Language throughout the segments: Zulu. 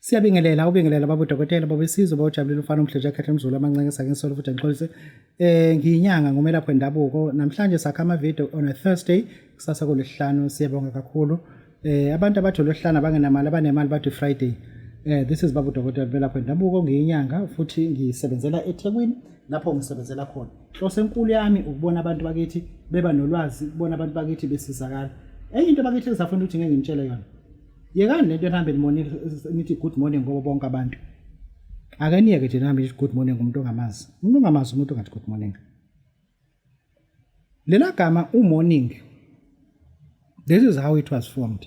Siyabingelela baba udokotela baba isizwe bawujabulile ufana umhleja ekhahle Mzulu amancane sakensolo futhi ngixolise ngiyinyanga ngomelaphi wendabuko namhlanje sakha ama video on a Thursday kusasa kulesihlanu siyabonga kakhulu abantu abathi lohlana bangenamali abanemali bathi Friday this is baba udokotela ngomelaphi wendabuko ngiyinyanga futhi ngisebenzela eThekwini lapho ngisebenzela khona hlose enkulu yami ukubona abantu bakithi beba nolwazi ukubona abantu bakithi besizakala enye into bakithi esafuna ukuthi ngeke ngitshele yona yekani lento ehambe morning nithi good morning ngoba bonke abantu akaniyeke nje nihambe good morning umuntu ongamazi umuntu ongathi good morning lela gama morning this is how it was formed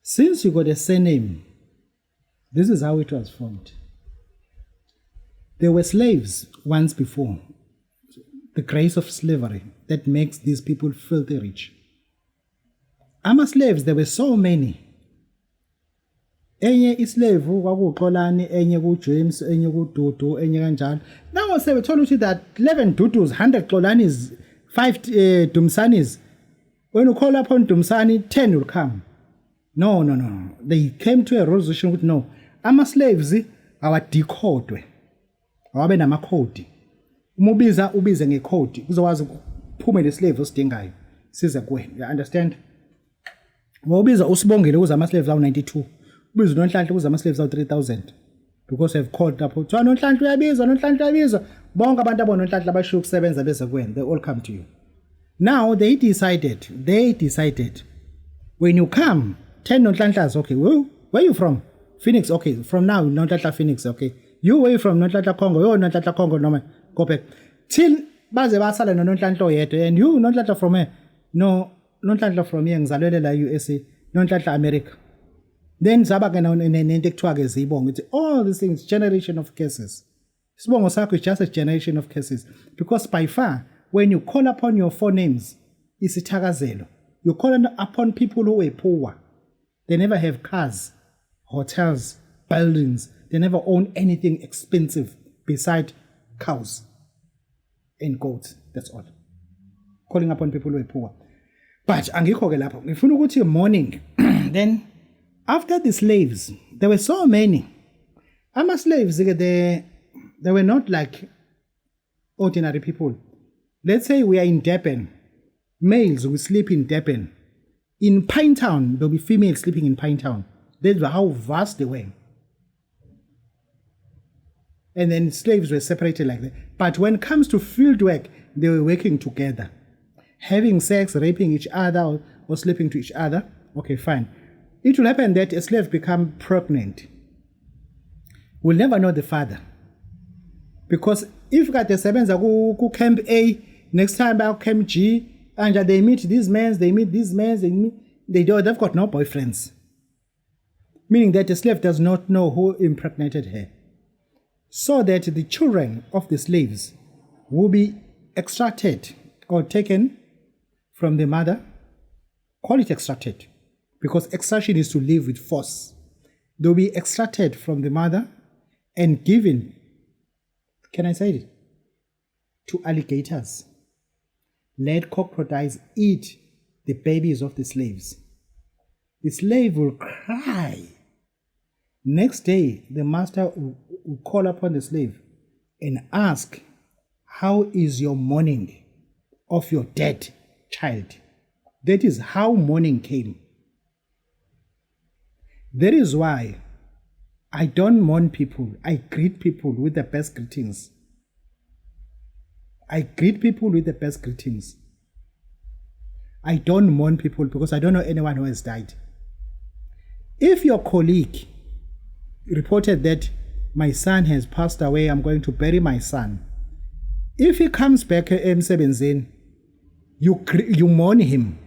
since you got a surname this is how it was formed there were slaves once before the grace of slavery that makes these people filthy rich slaves there were so many enye islave kwakuxolani enye kuJames enye kuDudu enye kanjalo now sebethola ukuthi that 11 Dudus 100 xolanis 5 Dumsanis when you call upon Dumsani 10 will come no they came to a resolution with no slaves awadecodwe awabe nama code ubize ngecode kuzowazi ukuphume leslave osidingayo size kuwe you understand ngobiza usibongile kuza slaves awu 92 ubiza noNhlanhla kuza slaves awu 3000 because I've called up uthi noNhlanhla uyabiza bonke abantu abonoNhlanhla abashiya ukusebenza bese kuwena they all come to you now they decided when you come 10 noNhlanhla okay where you from Phoenix okay from now noNhlanhla Phoenix okay you where you from noNhlanhla Congo yo noNhlanhla Congo noma go back till baze basala noNhlanhla oyedwa and you noNhlanhla from where no noNhlanhla from here ngizalwele la USA noNhlanhla America then zaba ke nento ekuthiwa ke zibonga ukuthi all these things generation of cases isibongo sakho is just a generation of cases because by far when you call upon your four names isithakazelo you call upon people who were poor they never have cars hotels buildings they never own anything expensive beside cows and goats that's all calling upon people who were poor but angikho ke lapho ngifuna ukuthi morning then after the slaves there were so many slaves they were not like ordinary people let's say we are in Durban males will sleep in Durban in Pinetown there'll be females sleeping in Pinetown that's how vast they were and then slaves were separated like that but when it comes to field work they were working together having sex raping each other or sleeping to each other okay fine it will happen that a slave become pregnant will never know the father because if kade sebenza ku camp A next time back camp G and they meet these men they've got no boyfriends meaning that the slave does not know who impregnated her so that the children of the slaves will be extracted or taken from the mother call it extracted because extraction is to live with force they'll be extracted from the mother and given can I say it to alligators let crocodiles eat the babies of the slaves the slave will cry next day the master will call upon the slave and ask how is your mourning of your dead child that is how mourning came that is why I don't mourn people I greet people with the best greetings I don't mourn people because I don't know anyone who has died if your colleague reported that my son has passed away I'm going to bury my son if he comes back emsebenzini you mourn him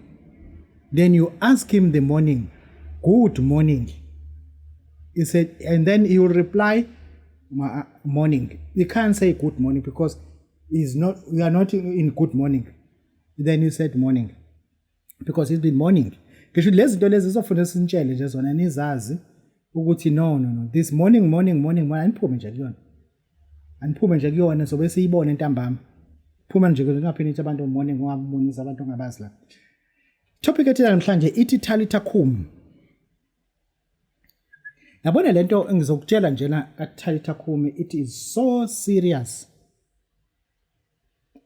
then you ask him the morning good morning he said and then he will reply morning you can't say good morning because we are not in good morning then you said morning because it's been morning ngisho lezi zinto lezi zizofuna sintshele nje zona nizazi ukuthi no this morning aniphume nje kuyona sobe siyibone ntambama phuma nje ngapheni abantu morning ngabonisa abantu ongabazi la topic ethi namhlanje ithi Talitha Kum Yabona lento engizokutshela njena kaThalitha Khumi, it is so serious.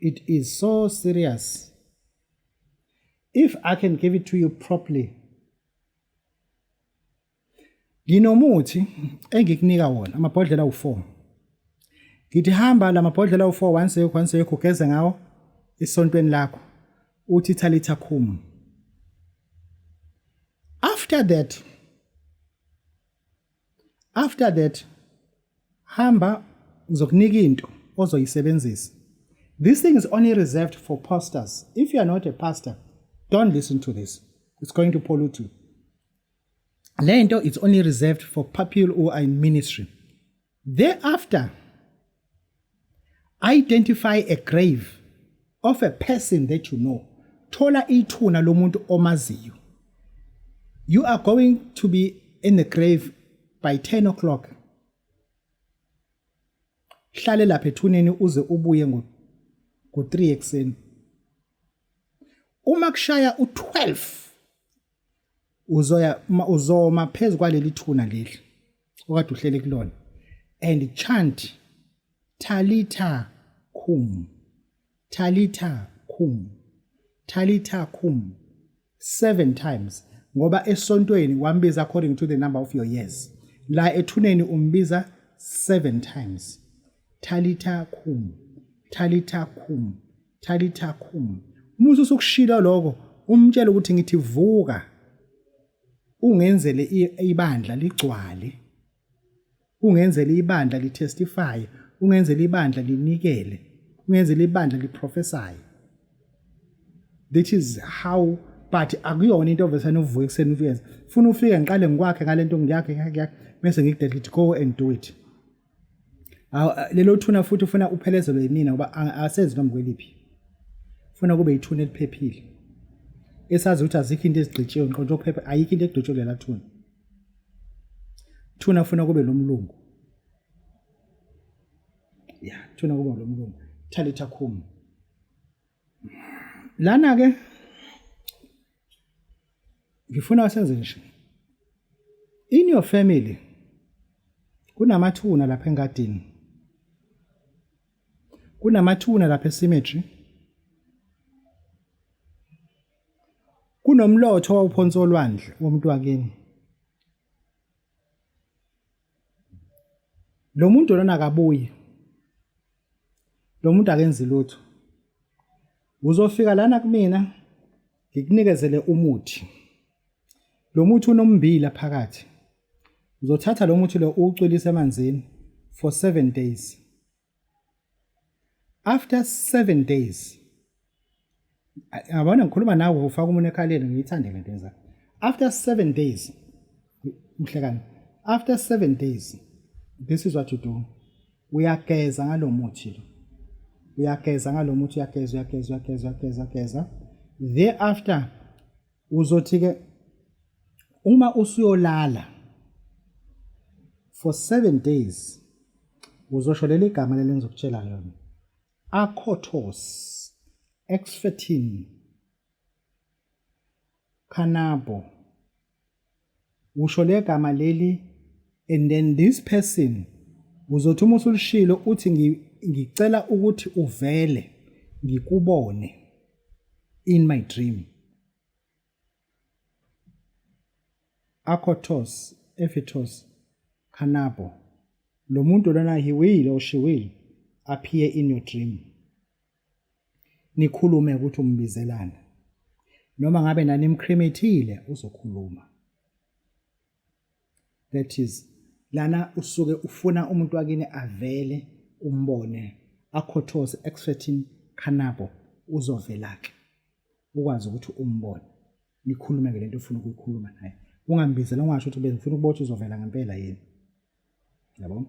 It is so serious. If I can give it to you properly, nginomuthi engikunika wona amabhodlela u4. Ngithi hamba lamabhodlela u4 once ugeze ngawo isontweni lakho uthi Thalitha Khumi. After that hamba ngizokunika into ozoyisebenzisa. This thing is only reserved for pastors. If you are not a pastor, don't listen to this. It's going to pollute you. Lento, it's only reserved for people who are in ministry. Thereafter, identify a grave of a person that you know. Thola ithuna lomuntu omaziyo. You are going to be in the grave by 10 o'clock. Hlale lapha ethuneni uze ubuye ngo-3 ekseni. Uma kushaya u-12 uzoma phezu kwaleli thuna leli okade uhlele kulona and chant Thalitha Khumi, Thalitha Khumi, Thalitha Khumi 7 times, ngoba esontweni wambiza according to the number of your years. La ethuneni umbiza 7 times. Thalitha Khumi, Thalitha Khumi, Thalitha Khumi. Umusu sokushila lokho umtshela ukuthi ngithi vuka ungenzele ibandla ligcwale, ungenzele ibandla litestify, ungenzele ibandla linikele, ungenzele ibandla liprophesy. That is how, but akuyona into ovesana uvuka ekseni uyenza. Funa ufike ngiqale ngikwakhe ngalento ngiyakhe bese ngikudedla go and do it. Lelo thuna futhi ufuna uphelezelwe yimina ngoba asenzi noma kweliphi. Ufuna kube yithuna eliphephile. Esazi ukuthi azikho into ezigcitshiwe ngiqonde ukuphepha, ayikho into egcitshwe lela thuna. Thuna ufuna kube lomlungu. Yeah, thuna kube lomlungu. Thalitha Khumi. Lana ke ngifuna wasenze nje. In your family kunamathuna lapha engadini. Kunamathuna lapha cemetery. Kunomlotho wawuphonsa olwandle womuntu wakini. Lo muntu lona akabuyi. Lo muntu akenzi lutho. Uzofika lana kumina ngikunikezele umuthi. Lo muthi unombila phakathi. Uzothatha lo muthi lo uwucwilise emanzini for 7 days. After 7 days, abona ngikhuluma nawe ufaka umuntu ekhaleni ngiyithande lento yenza. After 7 days, mhlekani. After 7 days, this is what you do. Uyageza ngalo muthi lo. Uyageza ngalo muthi, uyageza. Thereafter, uzothi ke uma usuyolala for 7 days, uzosho leli gama leli ngizokutshela lona. Akotos, Exfertin, Kanabo. Usho le gama leli, and then this person uzothi uma usulishilo uthi ngicela ukuthi uvele ngikubone in my dream. Akotos, Ephetos, Kanabo. Lo muntu lona he will or she will appear in your dream. Nikhulume ukuthi umbizelana. Noma ngabe nani imcremethile uzokhuluma. That is, lana usuke ufuna umuntu wakini avele umbone. Akotos, Exfertin, Kanabo uzovelake. Ukwazi ukuthi umbone. Nikhulume ngelento ufuna ukuyikhuluma naye. Ungambizela ungasho ukuthi bengifuna ukubotha uzovela ngempela yini. Yabo?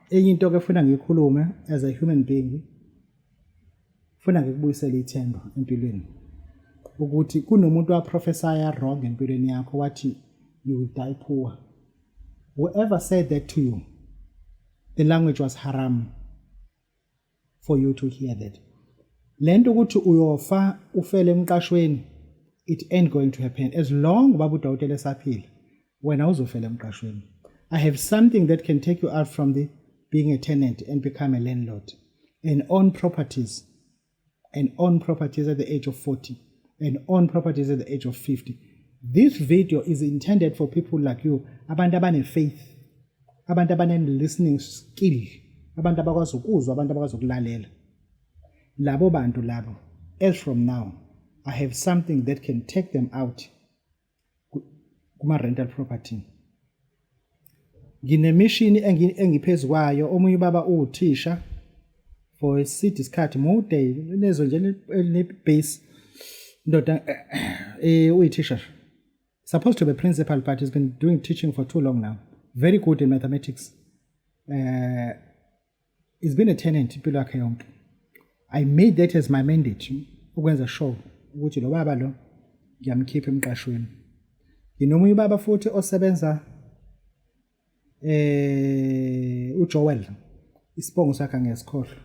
Enye into ke ufuna ngikhulume as a human being, ufuna ngikubuyisele ithemba empilweni. Ukuthi kunomuntu waprophesya wrong empilweni yakho wathi you will die poor. Whoever said that to you, the language was haram for you to hear that. Lento ukuthi uyofa ufele emqashweni, it ain't going to happen as long baba uDawutele esaphila. wena uzofela emqashweni. I have something that can take you out from being a tenant and become a landlord and own properties at the age of 40 and own properties at the age of 50. This video is intended for people like you, abantu abane-faith, abantu abane-listening skill, abantu abakwazi ukuzwa, abantu abakwazi ukulalela. Labo bantu labo, as from now, I have something that can take them out kuma-rental property. Nginemishini engiphezu kwayo, omunye ubaba uwuthisha for isikhathi isikhathi mude lezo nje le-base ndoda uyithisha. Supposed to be principal, but he's been doing teaching for too long now. Very good in mathematics. He's been a tenant impilo yakhe yonke. I made that as my mandate ukwenza sure ukuthi lo baba lo ngiyamkhipha emqashweni. Nginomunye ubaba futhi osebenza uJoel, isibongo sakhe ngesikhohlo.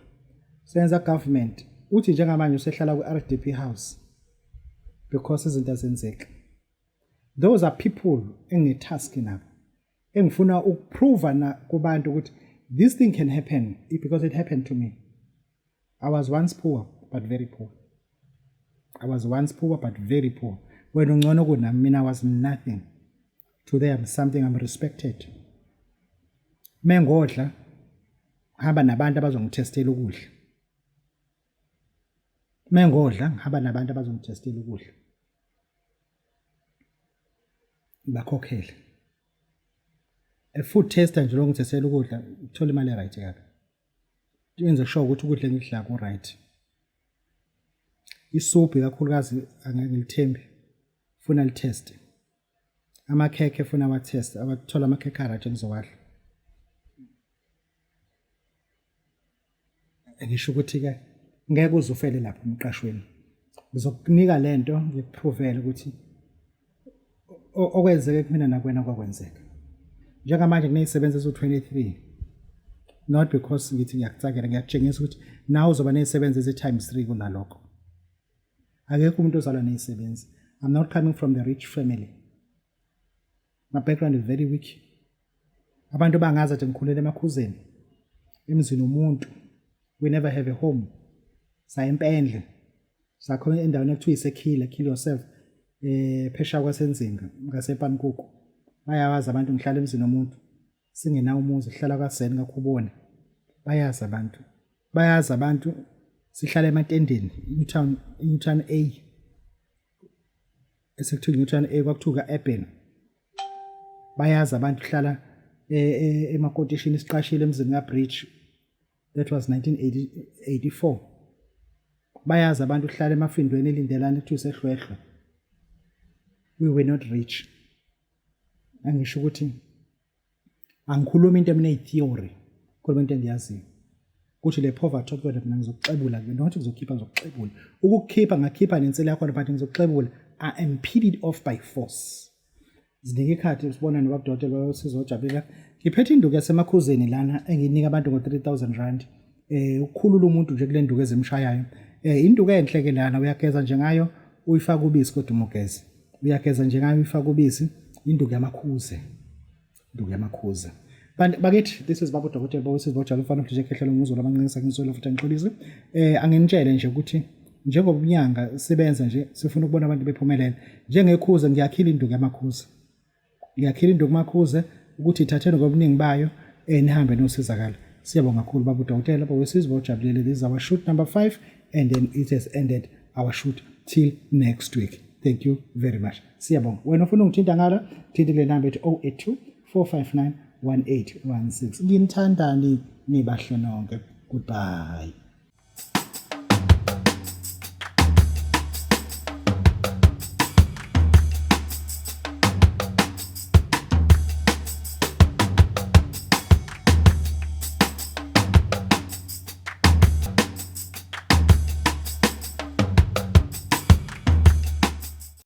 Senza government. Uthi njengamanje usehlala ku-RDP house because izinto azenzeka. Those are people engitask nabo. Engifuna ukuprove na kubantu ukuthi this thing can happen because it happened to me. I was once poor but very poor. When ungcono kunami, mina I was nothing. Today I'm something, I'm respected. Mengodla hamba nabantu abazongithestela ukudla. Mengodla hamba nabantu abazongithestela ukudla. Bakhokhele. A food tester nje longithestela ukudla uthola imali right yakhe. Yenza sure ukuthi ukudla engidla ku right. Isoup kakhulukazi angangilithembi. Funa litest. Amakhekhe funa wa test, abathola amakhekhe right engizowadla. Ngisho ukuthi ke ngeke uzufele lapho emqashweni. Ngizokunika lento ngikuprovele ukuthi okwenzeke kumina nakwena kwakwenzeka. Njengamanje kunezisebenzi ezu-23. Not because ngithi ngiyakucakela, ngiyakutshengisa ukuthi nawe uzoba nezisebenzi ezi-3x kunalokho. Akekho umuntu ozalwa nezisebenzi. I'm not coming from the rich family. My background is very weak. Abantu bangazi ukuthi ngikhulele emakhuzeni. Emzini umuntu. We never have a home. Sayempendle. Sakhona endaweni ekuthiwa isekhila, kill yourself. Phesha kwasenzinga, ngasePankoko. Bayawazi abantu ngihlala emzini omuntu. Singenawo umuzi, sihlala kwaSeni kaKhubona. Bayazi abantu sihlala ematendeni, Newtown A. Esekuthiwa Newtown A kwakuthiwa ka-Eben. Bayazi abantu hlala emakotishini isiqashile emzini kaBridge. That was 1984. Bayazi abantu hlala emafindweni elindelana ethu sehlwehlwe. We were not rich. Angisho ukuthi angikhuluma into emine theory, khuluma into engiyaziyo. Kuthi le poverty kodwa mina ngizokuxebula ke, nokuthi ngizokhipha ngizokuxebula. Ukukhipha ngakhipha nensela yakho but ngizokuxebula. I am peeled off by force. Zinika ikhathi usibona nobabudokotela bayosizojabulela. Ngiphethe induku yasemakhuzeni lana enginika abantu ngo-3,000 rand. Ukukhulula umuntu nje kule nduku ezimshayayo. Induku enhle ke lana uyageza nje ngayo uyifaka ubisi kodwa umugeze. Uyageza nje ngayo uyifaka ubisi induku yamakhuze. Induku yamakhuze. Bakithi this is babudokotela bawesizojabulela ufana nje ekhehlela ngizolo abancinisa ngizolo futhi angixolise. Angenitshele nje ukuthi njengobunyanga sebenza nje sifuna ukubona abantu bephumelela. Njengekhuze ngiyakhila induku yamakhuze. Ngiyakhila induku yamakhuze ukuthi ithathene ngobuningi bayo nihambe nosizakala. Siyabonga kakhulu babudokotela bawesizojabulela. This is our shoot number 5 and then it has ended our shoot till next week. Thank you very much. Siyabonga. Wena ufuna ungithinta ngala thinta le number ethi 082 459 1816. Nginithandani nibahle nonke. Goodbye.